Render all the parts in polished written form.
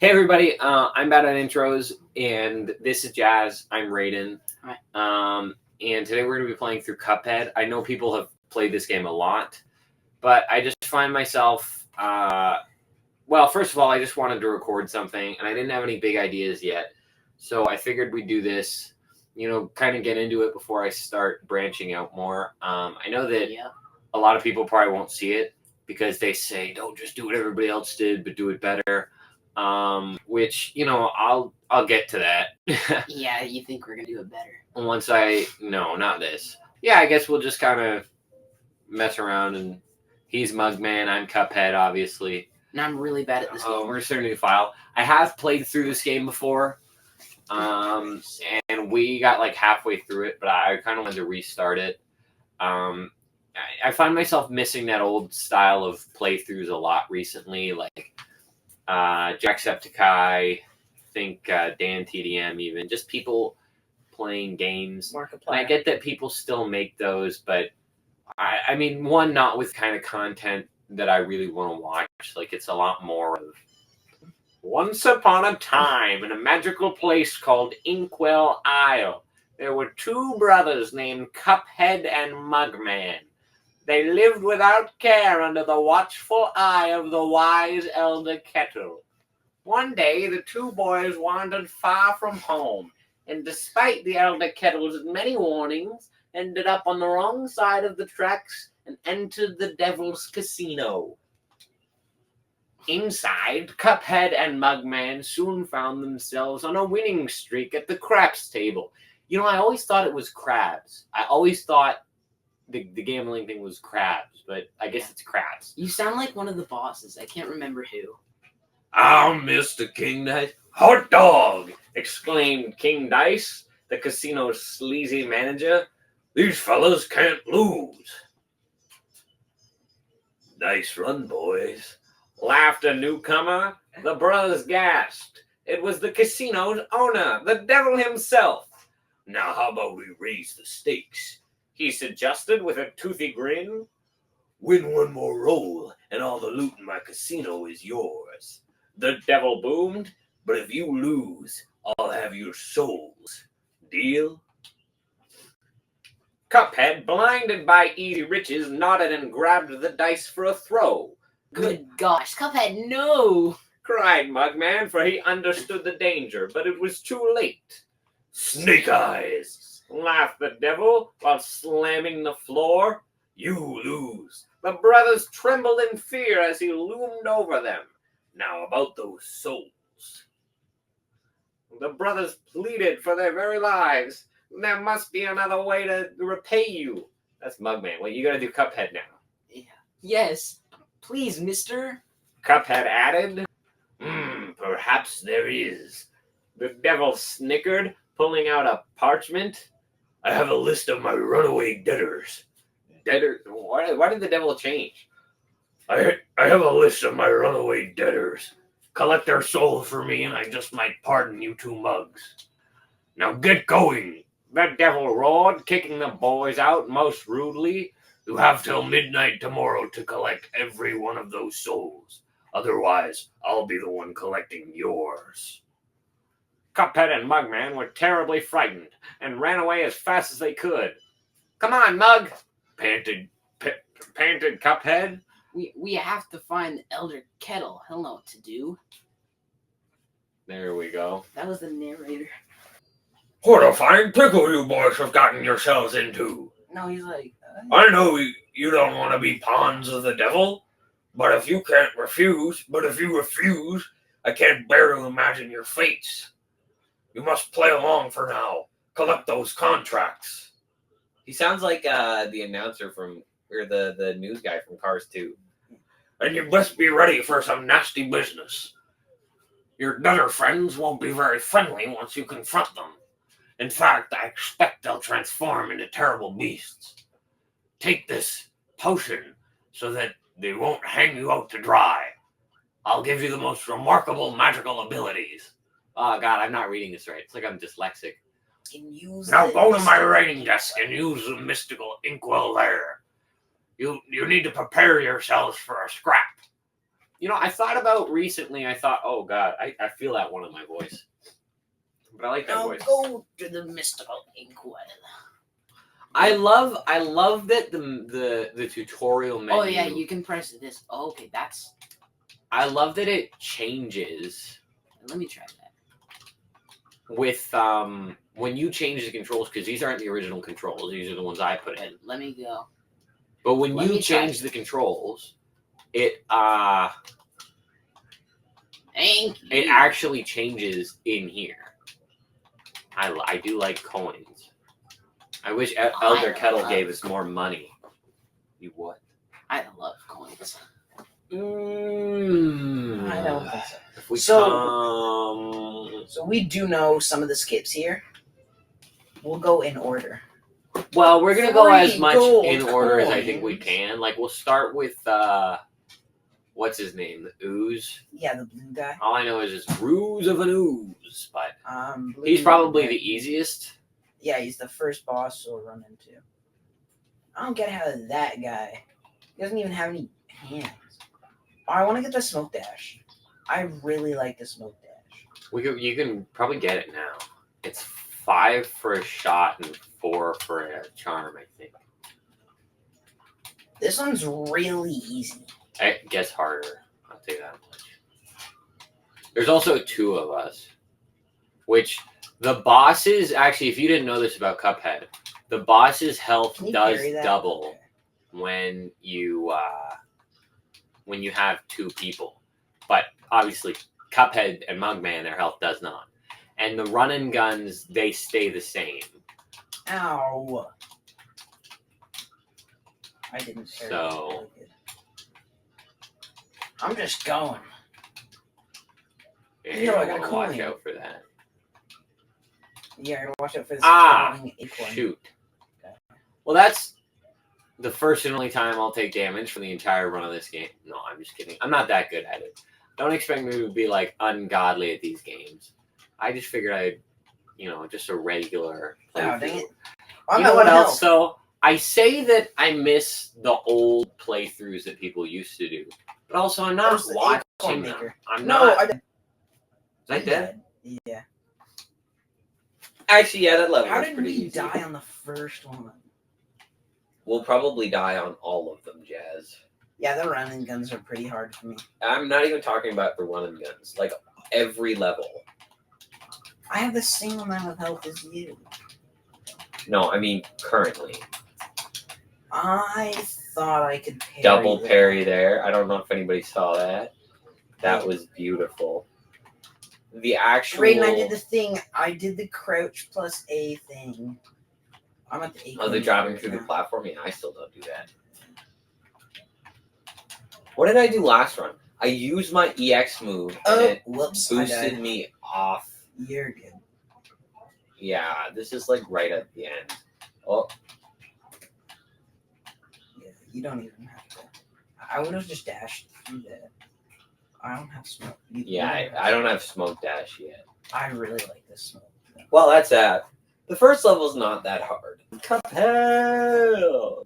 Hey everybody, I'm bad at intros, and this is Jazz. I'm Raiden. Hi. And today we're going to be playing through Cuphead. I know people have played this game a lot, but I just find myself, well, first of all, I just wanted to record something, and I didn't have any big ideas yet, so I figured we'd do this, kind of get into it before I start branching out more. I know that a lot of people probably won't see it, because they say, don't just do what everybody else did, but do it better. Which I'll get to that. Yeah, you think we're gonna do it better? Once no, not this. Yeah, I guess we'll just kind of mess around, and he's Mugman, I'm Cuphead, obviously. And I'm really bad at this game. We're starting a new file. I have played through this game before, and we got like halfway through it, but I kind of wanted to restart it. I find myself missing that old style of playthroughs a lot recently, like Jacksepticeye, I think Dan TDM, even just people playing games. Markiplier. And I get that people still make those, but I mean, one, not with kind of content that I really want to watch. Like, it's a lot more of once upon a time in a magical place called Inkwell Isle, there were two brothers named Cuphead and Mugman. They lived without care under the watchful eye of the wise Elder Kettle. One day, the two boys wandered far from home, and despite the Elder Kettle's many warnings, ended up on the wrong side of the tracks and entered the Devil's Casino. Inside, Cuphead and Mugman soon found themselves on a winning streak at the craps table. I always thought it was crabs. I always thought the gambling thing was crabs, but I guess it's craps. You sound like one of the bosses. I can't remember who. I'm Mr. King Dice. Hot dog! Exclaimed King Dice, the casino's sleazy manager. These fellas can't lose. Nice run, boys. Laughed a newcomer. The brothers gasped. It was the casino's owner, the devil himself. Now how about we raise the stakes? He suggested with a toothy grin. Win one more roll, and all the loot in my casino is yours. The devil boomed. But if you lose, I'll have your souls. Deal? Cuphead, blinded by easy riches, nodded and grabbed the dice for a throw. Good gosh, Cuphead, no! Cried Mugman, for he understood the danger, but it was too late. Snake eyes! Laughed the devil while slamming the floor. You lose. The brothers trembled in fear as he loomed over them. Now about those souls. The brothers pleaded for their very lives. There must be another way to repay you. That's Mugman. Well, you gotta do Cuphead now. Yeah. Yes. Please, mister. Cuphead added. Perhaps there is. The devil snickered, pulling out a parchment. I have a list of my runaway debtors. Debtors? Why did the devil change? I have a list of my runaway debtors. Collect their souls for me, and I just might pardon you two mugs. Now get going. The devil roared, kicking the boys out most rudely. You have till midnight tomorrow to collect every one of those souls. Otherwise, I'll be the one collecting yours. Cuphead and Mugman were terribly frightened and ran away as fast as they could. Come on, Mug! Panted Cuphead. We have to find the Elder Kettle. He'll know what to do. There we go. That was the narrator. What a fine pickle you boys have gotten yourselves into. No, he's like... I know you don't want to be pawns of the devil, but if you refuse, I can't bear to imagine your fates. You must play along for now. Collect those contracts. He sounds like the announcer from, or the news guy from Cars 2. And you best be ready for some nasty business. Your debtor friends won't be very friendly once you confront them. In fact, I expect they'll transform into terrible beasts. Take this potion so that they won't hang you out to dry. I'll give you the most remarkable magical abilities. Oh, God, I'm not reading this right. It's like I'm dyslexic. Now go to my writing desk and use the mystical inkwell there. You need to prepare yourselves for a scrap. You know, I thought about recently. I thought, oh god, I feel that one in my voice, but I like that Now voice. go to the mystical inkwell. I love that the tutorial menu. Oh yeah, you can press this. Oh, okay, that's. I love that it changes Let me try that. with when you change the controls, because these aren't the original controls. These are the ones I put in. Let me go. But when Let you me try change the controls, it Thank you. it actually changes in here. I do like coins. I wish Elder Kettle gave us more money. You what? I love coins. I don't think so. If we So we do know some of the skips here. We'll go in order. well, we're gonna go as 3 much gold in order as I think we coins. can. Like we'll start with what's his name? The Ooze. Yeah, the blue guy. All I know is it's Ruse of an Ooze, but Blue he's probably guy. the easiest. Yeah, he's the first boss we'll run into. I don't get how that guy. He doesn't even have any hands. Oh, I want to get the smoke dash. I really like the smoke dash. You can probably get it now. It's 5 for a shot and 4 for a charm, I think. This one's really easy. It gets harder. I'll tell you that much. There's also 2 of us, which the bosses actually. If you didn't know this about Cuphead, the boss's health Can you does carry that? double Okay. when you have 2 people. But obviously, Cuphead and Mugman, their health does not. And the run and guns, they stay the same. Ow. I didn't carry that So- really good. I'm just going. And Yo, you I don't got a want to watch coin. out for that. Yeah, I gotta watch out for this falling acorn. Shoot. Okay. Well, that's the first and only time I'll take damage for the entire run of this game. No, I'm just kidding. I'm not that good at it. Don't expect me to be like ungodly at these games. I just figured I'd, just a regular Oh, dang playthrough. it. I'm You know at what one else health. though? I say that I miss the old playthroughs that people used to do, but also I'm That not was the watching acorn them. maker. I'm No, not. I Is that dead? died. Yeah. Actually, yeah, that level How was did pretty we easy. die on the first one? We'll probably die on all of them, Jazz. Yeah, the running guns are pretty hard for me. I'm not even talking about the run and guns. Like every level. I have the same amount of health as you. No, I mean currently. I thought I could parry Double that. parry there. I don't know if anybody saw that. That was beautiful. The actual. Raiden, I did the thing. I did the crouch plus A thing. I'm at the acorn. Oh, they're driving maker through the now. platform? Yeah, I still don't do that. What did I do last run? I used my EX move and Oh, it whoops! I boosted died. me off. You're good. Yeah, this is like right at the end. Oh, Yeah, you don't even have to. I would have just dashed through that. I don't have smoke. yeah, I don't have smoke dash yet. I really like this smoke. Well, that's that. The first level's not that hard. Cuphead!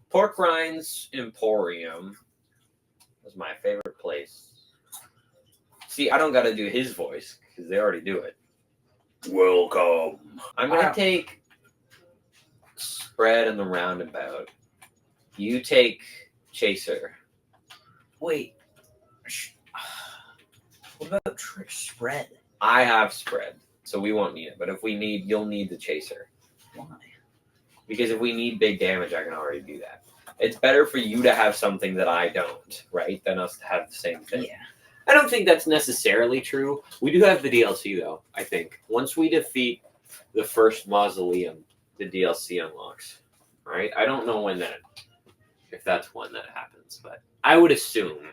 Pork Rinds Emporium was my favorite place. See, I don't gotta do his voice, because they already do it. Welcome. I'm gonna Wow. take Spread and the Roundabout. You take Chaser. Wait. What about spread? I have Spread, so we won't need it. But if we need, you'll need the Chaser. Why? Because if we need big damage, I can already do that. It's better for you to have something that I don't, right? Than us to have the same thing. Yeah. I don't think that's necessarily true. We do have the DLC though. I think once we defeat the first mausoleum, the DLC unlocks. Right? I don't know if that's when that happens, but I would assume.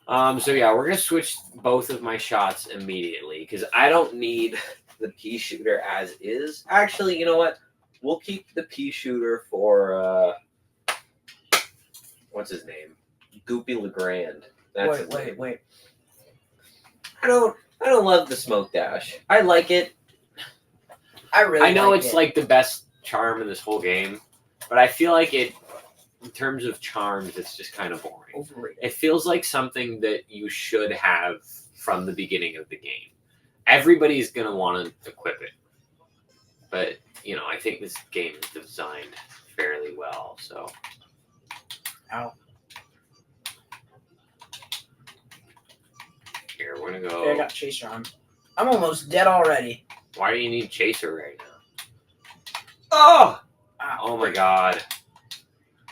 So yeah, we're gonna switch both of my shots immediately because I don't need The pea shooter as is. Actually, you know what? We'll keep the pea shooter for what's his name? Goopy Legrand. That's his name. Wait. I don't love the smoke dash. I like it. I know like it's it. like the best charm in this whole game, but I feel like it, in terms of charms, it's just kind of boring. Overrated. It feels like something that you should have from the beginning of the game. Everybody's gonna want to equip it, but I think this game is designed fairly well. So, Ow. here we're gonna Okay, I go. got Chaser on. I'm almost dead already. Why do you need Chaser right now? Oh! Ow. Oh my god.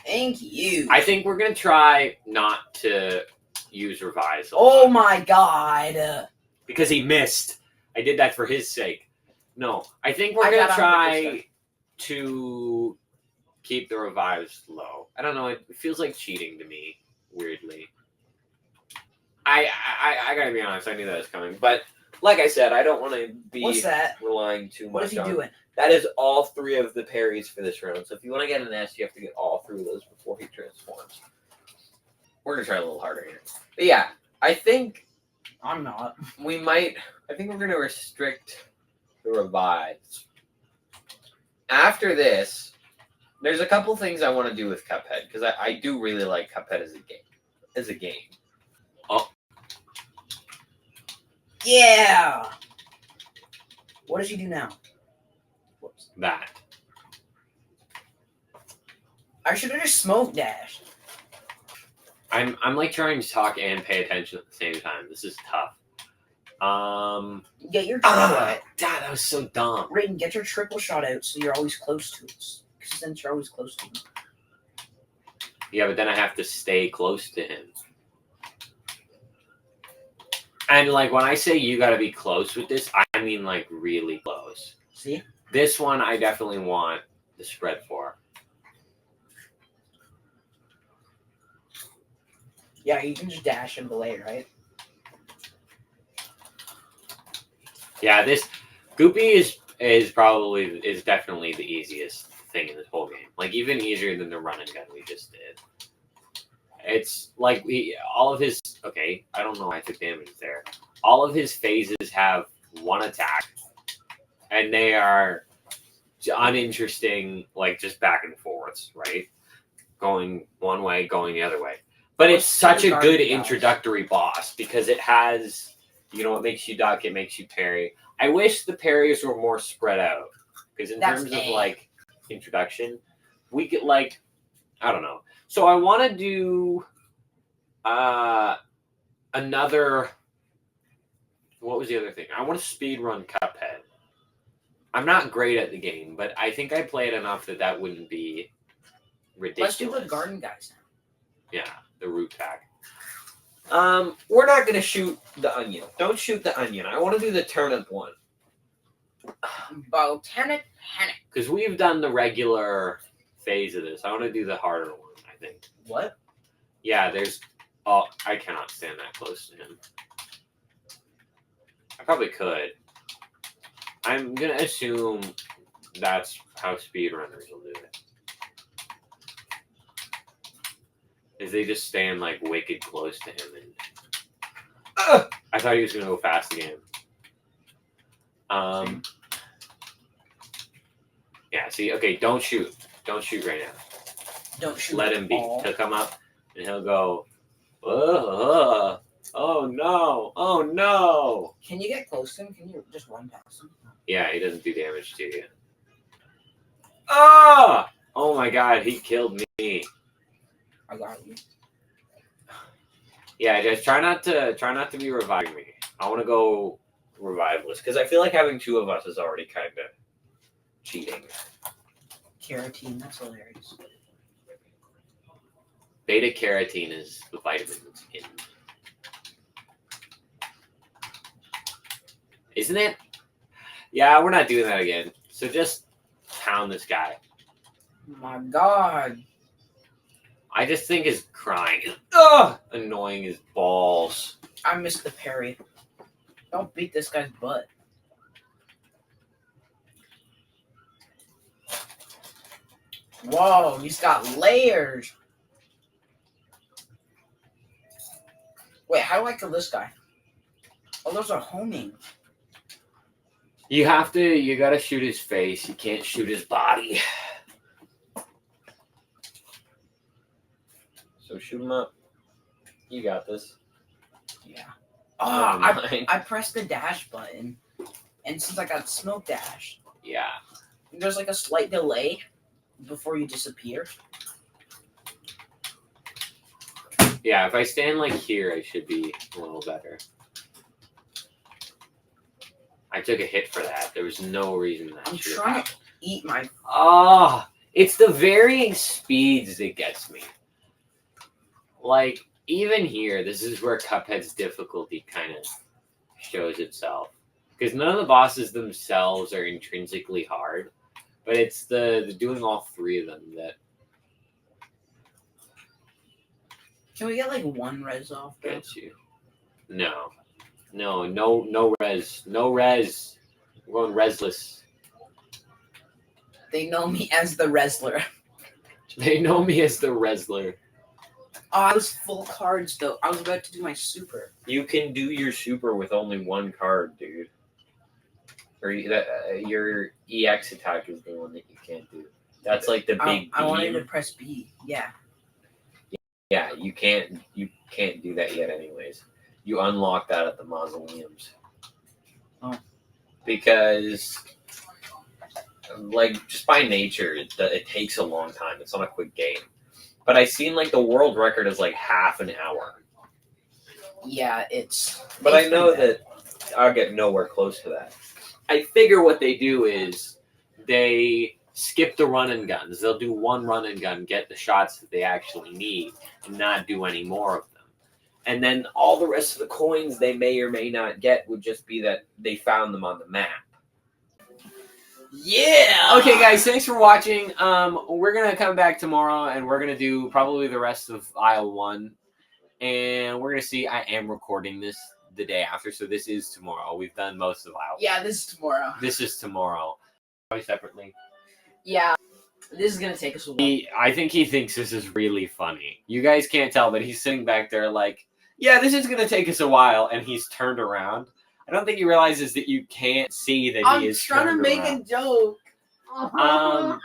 Thank you. I think we're gonna try not to use Revise. Oh my god. Because he missed. I did that for his sake. No, I think we're I gonna got on with this try to keep the revives low. I don't know. It feels like cheating to me. Weirdly. I gotta be honest. I knew that was coming, but like I said, I don't want to be What's that? relying too What much is he on. doing? That is all 3 of the parries for this round. So if you want to get an S, you have to get all 3 of those before he transforms. We're gonna try a little harder here. But yeah, I think I'm not. we might. I think we're gonna restrict the revives. After this, there's a couple things I want to do with Cuphead because I do really like Cuphead as a game. Oh, Yeah. What does he do now? Whoops. that. I should have just smoke dashed. I'm like trying to talk and pay attention at the same time. This is tough. Get your triple out. Dad, that was so dumb. Raiden, get your triple shot out so you're always close to us. Because since you're always close to him. Yeah, but then I have to stay close to him. And like when I say you got to be close with this, I mean like really close. See? This one I definitely want the spread for. Yeah, you can just dash and belay, right? Yeah, this Goopy is definitely the easiest thing in this whole game. Like even easier than the run and gun we just did. It's like all of his okay, I don't know why I took damage there. All of his phases have one attack. And they are uninteresting, like just back and forths, right? Going one way, going the other way. But it's such a good introductory boss because it has, it makes you duck, it makes you parry. I wish the parries were more spread out because in terms of like introduction, we could like, I don't know. So I want to do another. What was the other thing? I want to speed run Cuphead. I'm not great at the game, but I think I played enough that wouldn't be ridiculous. Let's do the garden guys now. Yeah, the root pack. We're not gonna shoot the onion. Don't shoot the onion. I want to do the turnip one Botanic panic. because we've done the regular phase of this. I want to do the harder one. I think. What? Yeah, there's. Oh, I cannot stand that close to him. I probably could. I'm gonna assume that's how speedrunners will do it. Is they just stand like wicked close to him and I thought he was gonna go fast again. Yeah, see, okay, don't shoot. Don't shoot right now. Don't shoot. Let him be. all. He'll come up and he'll go, oh no, oh no. Can you get close to him? Can you just run past him? Yeah, he doesn't do damage to you. Ah! Oh my god, he killed me. I got you. Yeah, just try not to be reviving me. I want to go revivalist because I feel like having 2 of us is already kind of cheating. Carotene, that's hilarious. Beta carotene is the vitamins in. Isn't it? Yeah, we're not doing that again. So just pound this guy. My God. I just think his crying is annoying as balls. I missed the parry. Don't beat this guy's butt. Whoa, he's got layers. Wait, how do I kill this guy? Oh, those are homing. You gotta shoot his face. You can't shoot his body. So shoot him up. You got this. Yeah. Never Oh, mind. I pressed the dash button, and since I got smoke dash, Yeah. there's like a slight delay before you disappear. Yeah, if I stand like here, I should be a little better. I took a hit for that. There was no reason that I'm should trying happen. to eat my. Ah, it's the varying speeds that gets me. Like, even here, this is where Cuphead's difficulty kind of shows itself. Because none of the bosses themselves are intrinsically hard, but it's the doing all three of them that Can we get like one res off? Though? gets you. No res. No res. I'm going resless. They know me as the wrestler. They know me as the Resler. Oh, I was full cards though. I was about to do my super. You can do your super with only one card, dude. Or your EX attack is the one that you can't do. That's like the big I wanted to beam. press B. Yeah. Yeah, you can't do that yet anyways. You unlock that at the mausoleums. Oh. Because like just by nature it takes a long time. It's not a quick game. But I seen like the world record is like half an hour. Yeah, it's. But I know that I'll get nowhere close to that. I figure what they do is they skip the run and guns. They'll do one run and gun, get the shots that they actually need, and not do any more of them. And then all the rest of the coins they may or may not get would just be that they found them on the map. Yeah. Okay, guys, thanks for watching. We're gonna come back tomorrow, and we're gonna do probably the rest of Aisle 1. And we're gonna see. I am recording this the day after, so this is tomorrow. We've done most of Aisle 1. Yeah, this is tomorrow. This is tomorrow. Probably separately. Yeah, this is gonna take us a while. I think he thinks this is really funny. You guys can't tell, but he's sitting back there like, yeah, this is gonna take us a while, and he's turned around. I don't think he realizes that you can't see that he is I'm trying to make around. a joke. Um,